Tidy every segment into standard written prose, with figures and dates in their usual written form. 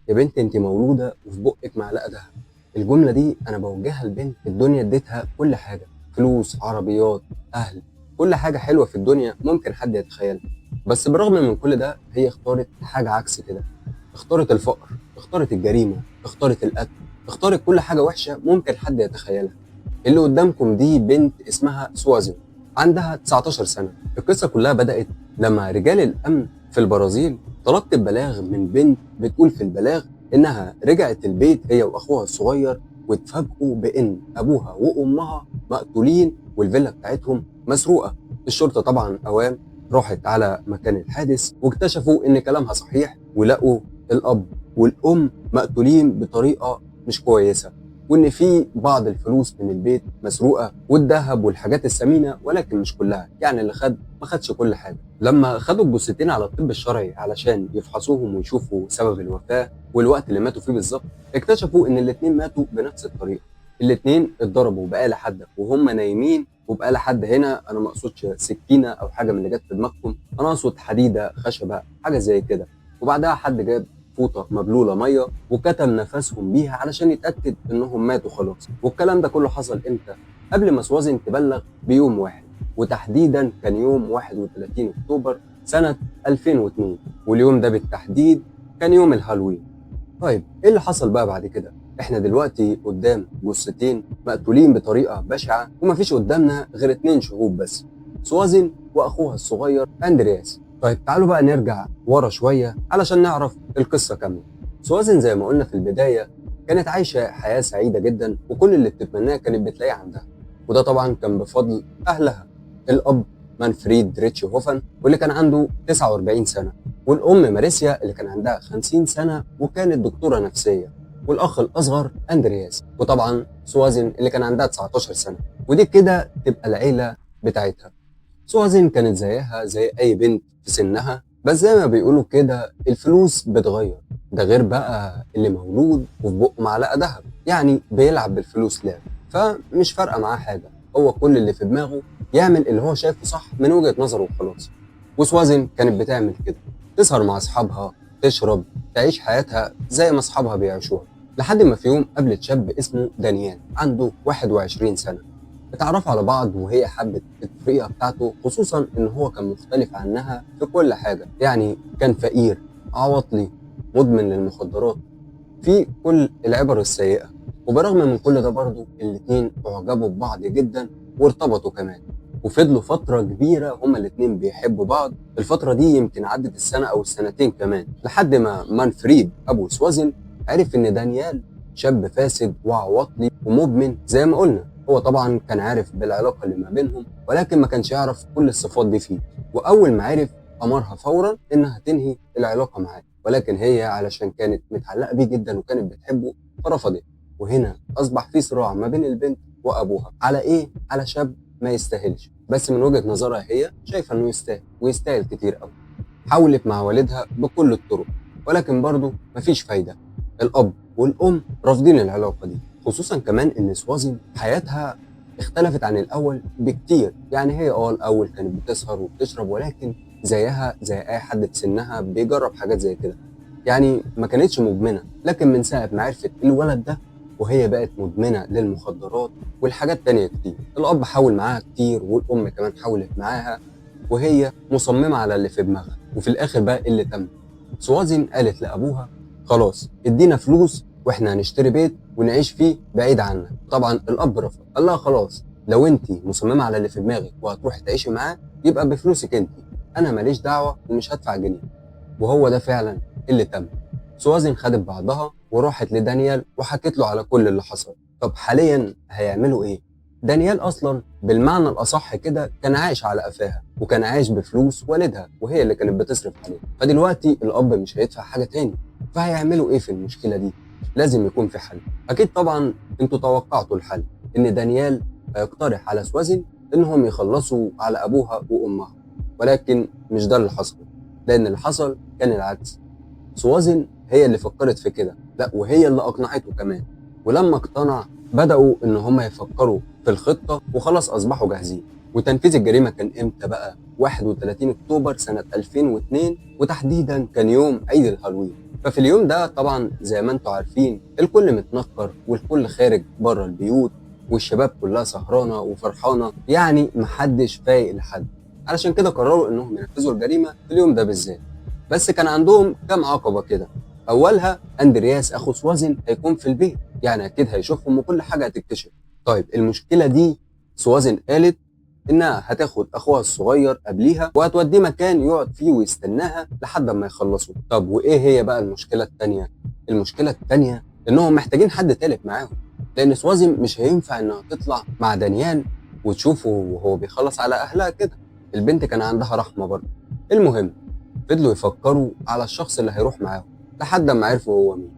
يا بنت انت مولودة وفي بقك معلقة دهب. الجملة دي انا بوجهها لبنت الدنيا اديتها كل حاجة، فلوس، عربيات، اهل، كل حاجة حلوة في الدنيا ممكن حد يتخيلها. بس بالرغم من كل ده هي اختارت حاجة عكس كده. اختارت الفقر، اختارت الجريمة، اختارت القتل، اختارت كل حاجة وحشة ممكن حد يتخيلها. اللي قدامكم دي بنت اسمها سوازن، عندها 19 سنة. القصة كلها بدأت لما رجال الأمن في البرازيل تلقت بلاغ من بنت بتقول في البلاغ إنها رجعت البيت هي وأخوها الصغير، واتفاجئوا بإن أبوها وأمها مقتولين والفيلا بتاعتهم مسروقة. الشرطة طبعا أوام راحت على مكان الحادث واكتشفوا إن كلامها صحيح، ولقوا الأب والأم مقتولين بطريقة مش كويسة، وإن في بعض الفلوس من البيت مسروقة والذهب والحاجات الثمينة، ولكن مش كلها، يعني اللي خد ما خدش كل حاجة. لما خدوا الجثتين على الطب الشرعي علشان يفحصوهم ويشوفوا سبب الوفاة والوقت اللي ماتوا فيه بالظبط، اكتشفوا إن الاتنين ماتوا بنفس الطريقة. الاتنين اتضربوا بآلة حادة وهم نايمين، وبآلة حادة هنا أنا ما أقصدش سكينة أو حاجة من اللي جت في دماغكم، أنا أقصد حديدة، خشبة، حاجة زي كده. وبعدها حد جاب فوطة مبلولة مية وكتم نفسهم بيها علشان يتأكد إنهم ماتوا خلاص. والكلام ده كله حصل إمتى؟ قبل ما سوازن تبلغ بيوم واحد، وتحديدا كان يوم 31 أكتوبر سنة 2002، واليوم ده بالتحديد كان يوم الهالوين. طيب ايه اللي حصل بقى بعد كده؟ احنا دلوقتي قدام جثتين مقتولين بطريقه بشعه، ومفيش قدامنا غير 2 شهود بس، سوازن واخوها الصغير اندرياس. طيب تعالوا بقى نرجع ورا شويه علشان نعرف القصه كامله. سوازن زي ما قلنا في البدايه كانت عايشه حياه سعيده جدا، وكل اللي بتتمناه كانت بتلاقيه عندها، وده طبعا كان بفضل اهلها. الاب مانفريد ريتش هوفن واللي كان عنده 49 سنه، والأم ماريسيا اللي كان عندها 50 سنة وكانت دكتورة نفسية، والأخ الأصغر أندرياس، وطبعا سوازن اللي كان عندها 19 سنة. ودي كده تبقى العيلة بتاعتها. سوازن كانت زيها زي أي بنت في سنها، بس زي ما بيقولوا كده الفلوس بتغير. ده غير بقى اللي مولود وفي بقه معلقة دهب، يعني بيلعب بالفلوس لعب، فمش فارقة معاه حاجة. هو كل اللي في دماغه يعمل اللي هو شايفه صح من وجهة نظره وخلاص. وسوازن كانت بتعمل كده، تسهر مع أصحابها، تشرب، تعيش حياتها زي ما أصحابها بيعيشوها، لحد ما في يوم قابلت شاب اسمه دانيال عنده 21 سنة. اتعرفوا على بعض وهي حبت الطريقة بتاعته، خصوصا إن هو كان مختلف عنها في كل حاجة، يعني كان فقير، عواطلي، مدمن للمخدرات، في كل العبر السيئة. وبرغم من كل ده برضه الاتنين اعجبوا ببعض جدا وارتبطوا كمان، وفضلوا فترة كبيرة هما الاتنين بيحبوا بعض. الفترة دي يمكن عدت السنة أو السنتين كمان، لحد ما مانفريد أبو سوازن عرف إن دانيال شاب فاسد وعواطلي ومدمن زي ما قلنا. هو طبعا كان عارف بالعلاقة اللي ما بينهم، ولكن ما كانش يعرف كل الصفات دي فيه. وأول ما عرف أمرها فورا إنها تنهي العلاقة معاه، ولكن هي علشان كانت متعلقة بيه جدا وكانت بتحبه فرفضت. وهنا أصبح في صراع ما بين البنت وأبوها على إيه؟ على شاب ما يستاهلش، بس من وجهة نظرها هي شايفة إنه يستاهل ويستاهل كتير قوي. حاولت مع والدها بكل الطرق، ولكن برضه مفيش فايدة. الأب والأم رافضين العلاقة دي، خصوصا كمان إن سوازن حياتها اختلفت عن الأول بكتير. يعني هي الأول كانت بتسهر وبتشرب، ولكن زيها زي أي حد في سنها بيجرب حاجات زي كده، يعني ما كانتش مدمنة. لكن من ساعة ما عرفت الولد ده وهي بقت مدمنة للمخدرات والحاجات تانية كتير. الأب حاول معاها كتير والأم كمان حاولت معاها، وهي مصممة على اللي في دماغها. وفي الآخر بقى اللي تم، سوازن قالت لأبوها خلاص ادينا فلوس واحنا هنشتري بيت ونعيش فيه بعيد عنك. طبعا الأب رفض، قال لها خلاص لو انت مصممة على اللي في دماغك وهتروحي تعيشي معاه يبقى بفلوسك انت، انا ماليش دعوة ومش هدفع جنيه. وهو ده فعلا اللي تم. سوازن خدت بعضها وراحت لدانيال وحكت له على كل اللي حصل. طب حاليا هيعملوا ايه؟ دانيال اصلا بالمعنى الاصح كده كان عايش على قفاها، وكان عايش بفلوس والدها وهي اللي كانت بتصرف عليه. فدلوقتي الاب مش هيدفع حاجه تاني، فهيعملوا ايه في المشكله دي؟ لازم يكون في حل. اكيد طبعا انتوا توقعتوا الحل، ان دانيال هيقترح على سوازن انهم يخلصوا على ابوها وامها، ولكن مش ده اللي حصل، لان اللي حصل كان العكس. سوازن هي اللي فكرت في كده، لا وهي اللي اقنعته كمان. ولما اقتنع بدأوا ان هم يفكروا في الخطة وخلاص اصبحوا جاهزين. وتنفيذ الجريمة كان امتى بقى؟ 31 اكتوبر سنة 2002، وتحديدا كان يوم عيد الهالوين. ففي اليوم ده طبعا زي ما انتم عارفين الكل متنكر والكل خارج بره البيوت، والشباب كلها سهرانة وفرحانة، يعني محدش فايق لحد. علشان كده قرروا انهم ينفذوا الجريمة في اليوم ده بالذات. بس كان عندهم كام عقبة كده. اولها اندرياس اخو سوازن هيكون في البيت، يعني اكيد هيشوفهم وكل حاجة هتكتشف. طيب المشكلة دي سوازن قالت انها هتاخد اخوها الصغير قبليها وهتوديه مكان يقعد فيه ويستناها لحد ما يخلصوا. طب وايه هي بقى المشكله التانيه؟ المشكله التانيه انهم محتاجين حد تالت معاهم، لان سوازن مش هينفع انها تطلع مع دانيال وتشوفه وهو بيخلص على اهلها كده. البنت كان عندها رحمه برضه. المهم فضلوا يفكروا على الشخص اللي هيروح معاهم لحد ما عرفوا هو مين.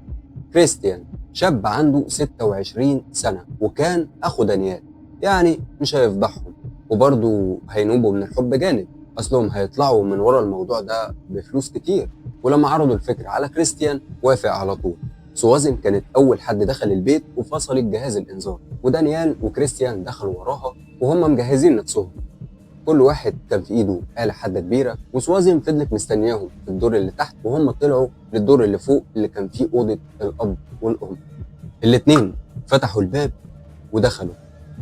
كريستيان، شاب عنده 26 سنة وكان أخو دانيال، يعني مش هيفضحهم وبرضه هينوبوا من الحب جانب، أصلهم هيطلعوا من ورا الموضوع ده بفلوس كتير. ولما عرضوا الفكرة على كريستيان وافق على طول. سوازن كانت أول حد دخل البيت وفصلت جهاز الإنذار، ودانيال وكريستيان دخلوا وراها وهم مجهزين نفسهم. كل واحد كان في ايده آلة حادة كبيرة، وسوازن فضلت مستنياهم في الدور اللي تحت وهم طلعوا للدور اللي فوق اللي كان فيه أوضة الأب والأم. الاتنين فتحوا الباب ودخلوا.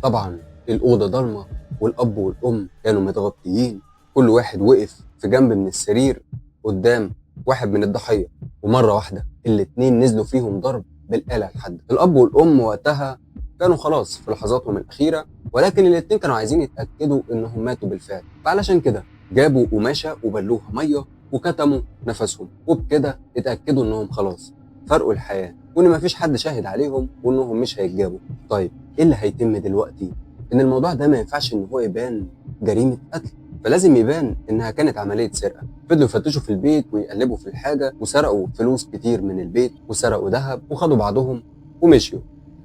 طبعا الأوضة ضلمة والأب والأم كانوا متغطيين. كل واحد وقف في جنب من السرير قدام واحد من الضحية، ومرة واحدة الاتنين نزلوا فيهم ضرب بالآلة الحادة. الأب والأم وقتها كانوا خلاص في لحظاتهم الأخيرة، ولكن الاتنين كانوا عايزين يتأكدوا إنهم ماتوا بالفعل، فعلشان كده جابوا قماشة وبلوها مية وكتموا نفسهم، وبكده اتأكدوا إنهم خلاص فرقوا الحياة وإن مفيش حد شاهد عليهم وإنهم مش هيتجابوا. طيب إيه اللي هيتم دلوقتي؟ إن الموضوع ده ما ينفعش إن هو يبان جريمة قتل، فلازم يبان إنها كانت عملية سرقة. فضلوا يفتشوا في البيت ويقلبوا في الحاجة وسرقوا فلوس كتير من البيت وسرقوا ذهب وخدوا بعضهم ومشيوا.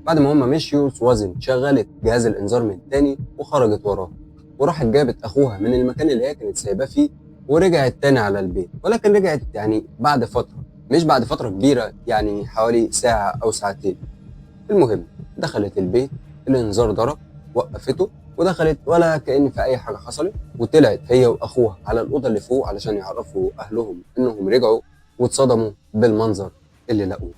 بعد ما هم مشيوا سوازن شغلت جهاز الانذار من تاني وخرجت وراه، وراحت جابت اخوها من المكان اللي هي كانت سايباه فيه ورجعت تاني على البيت، ولكن رجعت يعني بعد فتره، مش بعد فتره كبيره، يعني حوالي ساعه او ساعتين. المهم دخلت البيت، الانذار ضرب، وقفته ودخلت ولا كأن في اي حاجه حصلت، وطلعت هي واخوها على الاوضه اللي فوق علشان يعرفوا اهلهم انهم رجعوا، واتصدموا بالمنظر اللي لقوه.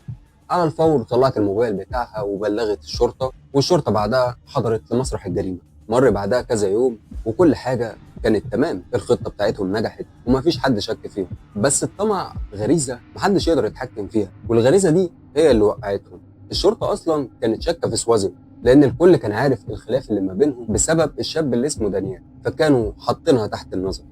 على الفور طلعت الموبايل بتاعها وبلغت الشرطة، والشرطة بعدها حضرت لمسرح الجريمة. مر بعدها كذا يوم وكل حاجة كانت تمام، الخطة بتاعتهم نجحت ومفيش حد شك فيهم. بس الطمع غريزة محدش يقدر يتحكم فيها، والغريزة دي هي اللي وقعتهم. الشرطة أصلا كانت شاكة في سوازن، لأن الكل كان عارف الخلاف اللي ما بينهم بسبب الشاب اللي اسمه دانيال، فكانوا حاطينها تحت النظر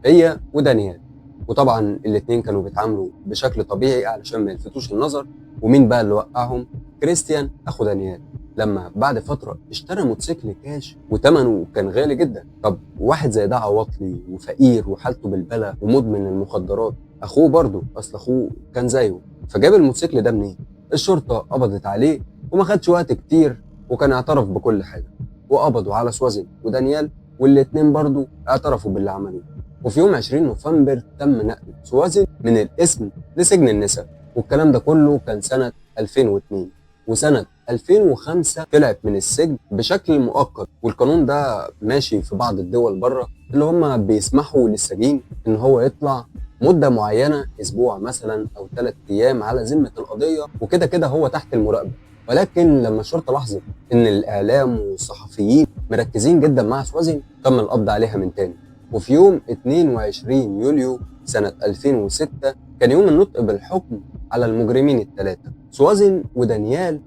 هي ودانيال. وطبعا الاتنين كانوا بيتعاملوا بشكل طبيعي علشان ما يلفتوش النظر. ومين بقى اللي وقعهم؟ كريستيان اخو دانيال، لما بعد فتره اشترى موتوسيكل كاش وثمنه كان غالي جدا. طب واحد زي ده عواطلي وفقير وحالته بالبلا ومدمن المخدرات، اخوه برضه اصل اخوه كان زيه، فجاب الموتوسيكل ده منين؟ الشرطه قبضت عليه وما خدش وقت كتير وكان اعترف بكل حاجه، وقبضوا على سوازن ودانيال، والاتنين برضه اعترفوا باللي عملوه. وفي يوم 20 نوفمبر تم نقل سوازن من القسم لسجن النساء، والكلام ده كله كان سنة 2002. وسنة 2005 طلعت من السجن بشكل مؤقت، والقانون ده ماشي في بعض الدول بره اللي هم بيسمحوا للسجين ان هو يطلع مدة معينة، اسبوع مثلا او 3 ايام على ذمة القضية، وكده كده هو تحت المراقبة. ولكن لما الشرطة لاحظت ان الاعلام والصحفيين مركزين جدا مع سوازن تم القبض عليها من تاني. وفي يوم 22 يوليو سنة 2006 كان يوم النطق بالحكم على المجرمين الثلاثة، سوازن ودانيال.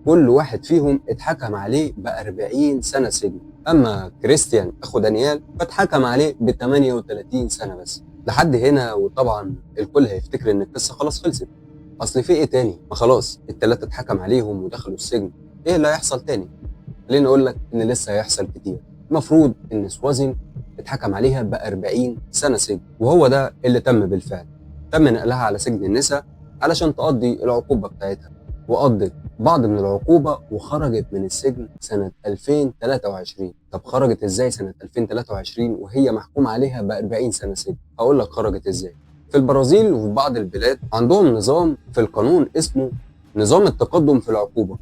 كل واحد فيهم اتحكم عليه ب40 سنة سجن، أما كريستيان أخو دانيال فاتحكم عليه ب38 سنة بس. لحد هنا وطبعا الكل هيفتكر إن القصة خلاص خلصت، أصل في إيه تاني؟ ما خلاص الثلاثة اتحكم عليهم ودخلوا السجن، إيه اللي هيحصل تاني؟ خليني أقول لك إن لسه هيحصل كتير. المفروض إن سوازن اتحكم عليها ب40 سنة سجن، وهو ده اللي تم بالفعل. تم نقلها على سجن النساء علشان تقضي العقوبة بتاعتها، وقضت بعض من العقوبة وخرجت من السجن سنة 2023. طب خرجت ازاي سنة 2023 وهي محكوم عليها ب40 سنة سجن؟ هقول لك خرجت ازاي. في البرازيل وفي بعض البلاد عندهم نظام في القانون اسمه نظام التقدم في العقوبة.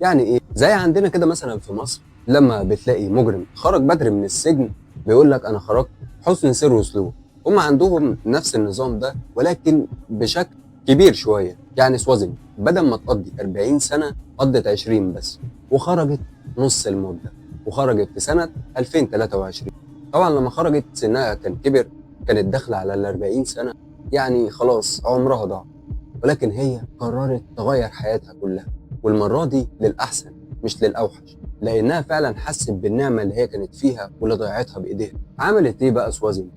يعني ايه؟ زي عندنا كده مثلا في مصر لما بتلاقي مجرم خرج بدري من السجن بيقول لك انا خرجت حسن سير وسلوك. هم عندهم نفس النظام ده ولكن بشكل كبير شويه. يعني سوازن بدل ما تقضي 40 سنه قضت 20 بس، وخرجت نص المده، وخرجت في سنه 2023. طبعا لما خرجت سنها كان كبر، كانت داخله على ال 40 سنه، يعني خلاص عمرها ضاع. ولكن هي قررت تغير حياتها كلها، والمرة دي للأحسن مش للأوحش، لأنها فعلا حست بالنعمة اللي هي كانت فيها واللي ضيعتها بإيديها. عملت إيه بقى سوازن؟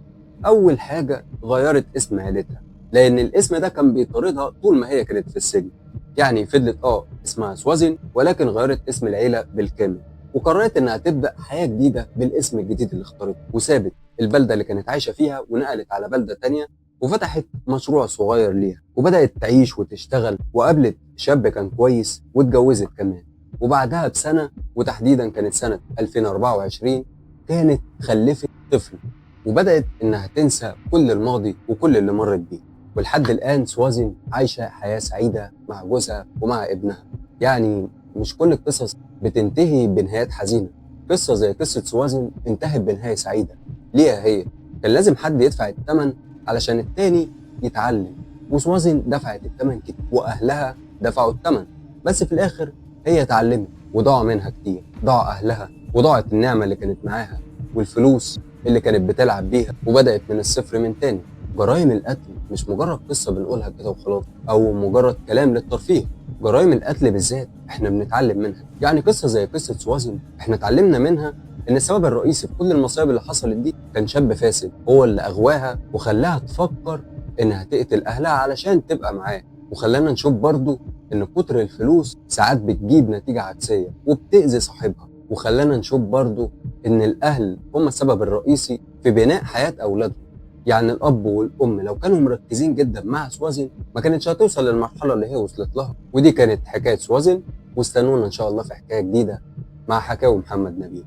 أول حاجة غيرت اسم عيلتها، لأن الاسم ده كان بيطاردها طول ما هي كانت في السجن. يعني فضلت اسمها سوازن، ولكن غيرت اسم العيلة بالكامل، وقررت إنها تبدأ حياة جديدة بالاسم الجديد اللي اختارته، وسابت البلدة اللي كانت عايشة فيها ونقلت على بلدة تانية، وفتحت مشروع صغير ليها، وبدأت تعيش وتشتغل، وقابلت شاب كان كويس واتجوزت كمان. وبعدها بسنة، وتحديدا كانت سنة 2024، كانت خلفت طفل، وبدأت إنها تنسى كل الماضي وكل اللي مرت بيه. ولحد الآن سوازن عايشة حياة سعيدة مع جوزها ومع ابنها. يعني مش كل القصص بتنتهي بنهايات حزينة. قصة زي قصة سوازن انتهت بنهاية سعيدة ليها هي. كان لازم حد يدفع الثمن علشان التاني يتعلم، وسوازن دفعت الثمن كتير واهلها دفعوا الثمن، بس في الاخر هي اتعلمت وضاع منها كتير. ضاع اهلها، وضاعت النعمه اللي كانت معاها، والفلوس اللي كانت بتلعب بيها، وبدات من الصفر من تاني. جرائم القتل مش مجرد قصه بنقولها كده وخلاص، او مجرد كلام للترفيه. جرائم القتل بالذات احنا بنتعلم منها. يعني قصه زي قصه سوازن احنا اتعلمنا منها ان السبب الرئيسي في كل المصايب اللي حصلت دي كان شاب فاسد هو اللي اغواها وخلاها تفكر انها تقتل اهلها علشان تبقى معاه. وخلانا نشوف برضو ان كتر الفلوس ساعات بتجيب نتيجة عكسية وبتأذي صاحبها. وخلانا نشوف برضو ان الاهل هم السبب الرئيسي في بناء حياة اولادهم. يعني الاب والام لو كانوا مركزين جدا مع سوازن ما كانتش هتوصل للمرحلة اللي هي وصلت لها. ودي كانت حكاية سوازن، واستنونا ان شاء الله في حكاية جديدة مع حكاوي محمد نبيل.